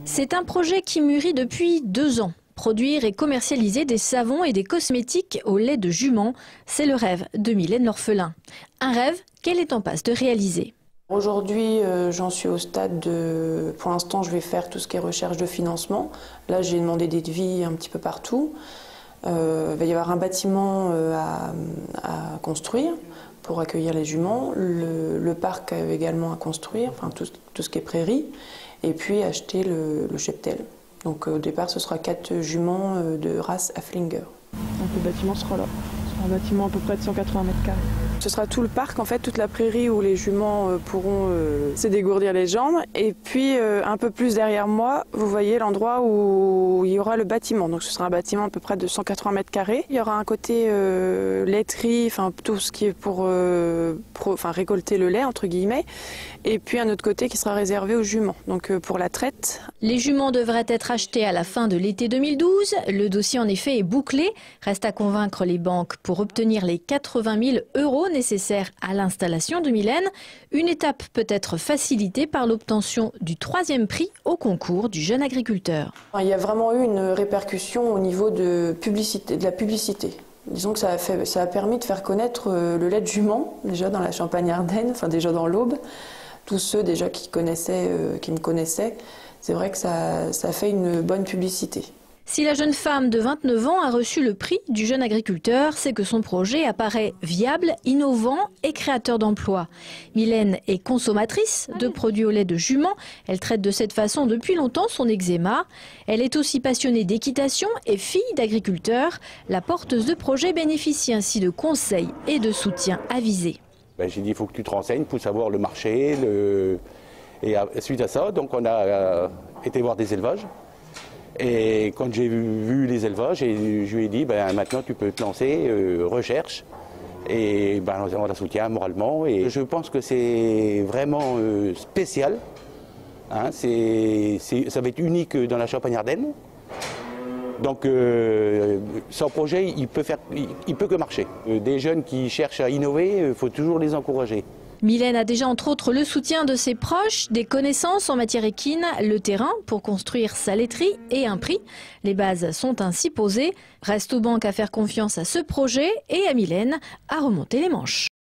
C'est un projet qui mûrit depuis 2 ans. Produire et commercialiser des savons et des cosmétiques au lait de jument, c'est le rêve de Mylène l'orphelin. Un rêve qu'elle est en passe de réaliser. Aujourd'hui, j'en suis au stade de... Pour l'instant, je vais faire tout ce qui est recherche de financement. Là, j'ai demandé des devis un petit peu partout. Il va y avoir un bâtiment à construire pour accueillir les juments, le parc également à construire, enfin tout ce qui est prairie, et puis acheter le cheptel. Donc au départ, ce sera 4 juments de race Haflinger. Donc le bâtiment sera là. Ce sera un bâtiment à peu près de 180 mètres carrés. Ce sera tout le parc, en fait, toute la prairie où les juments pourront se dégourdir les jambes. Et puis un peu plus derrière moi, vous voyez l'endroit où il y aura le bâtiment. Donc ce sera un bâtiment à peu près de 180 mètres carrés. Il y aura un côté laiterie, enfin tout ce qui est pour récolter le lait, entre guillemets. Et puis un autre côté qui sera réservé aux juments, donc pour la traite. Les juments devraient être achetés à la fin de l'été 2012. Le dossier en effet est bouclé. Reste à convaincre les banques pour obtenir les 80 000 € nécessaires à l'installation de Mylène. Une étape peut être facilitée par l'obtention du 3e prix au concours du jeune agriculteur. Il y a vraiment eu une répercussion au niveau de la publicité. Disons que ça a permis de faire connaître le lait de jument, déjà dans la Champagne-Ardenne, enfin déjà dans l'Aube. Tous ceux déjà qui me connaissaient, c'est vrai que ça a fait une bonne publicité. Si la jeune femme de 29 ans a reçu le prix du jeune agriculteur, c'est que son projet apparaît viable, innovant et créateur d'emplois. Mylène est consommatrice de produits au lait de jument. Elle traite de cette façon depuis longtemps son eczéma. Elle est aussi passionnée d'équitation et fille d'agriculteur. La porteuse de projet bénéficie ainsi de conseils et de soutien avisés. J'ai dit il faut que tu te renseignes pour savoir le marché. Et suite à ça, donc on a été voir des élevages. Et quand j'ai vu les élevages, je lui ai dit maintenant tu peux te lancer, recherche. Et on la soutient moralement. Et je pense que c'est vraiment spécial. Hein, ça va être unique dans la Champagne-Ardenne. Donc son projet, il peut que marcher. Des jeunes qui cherchent à innover, il faut toujours les encourager. Mylène a déjà entre autres le soutien de ses proches, des connaissances en matière équine, le terrain pour construire sa laiterie et un prix. Les bases sont ainsi posées. Reste aux banques à faire confiance à ce projet et à Mylène à remonter les manches.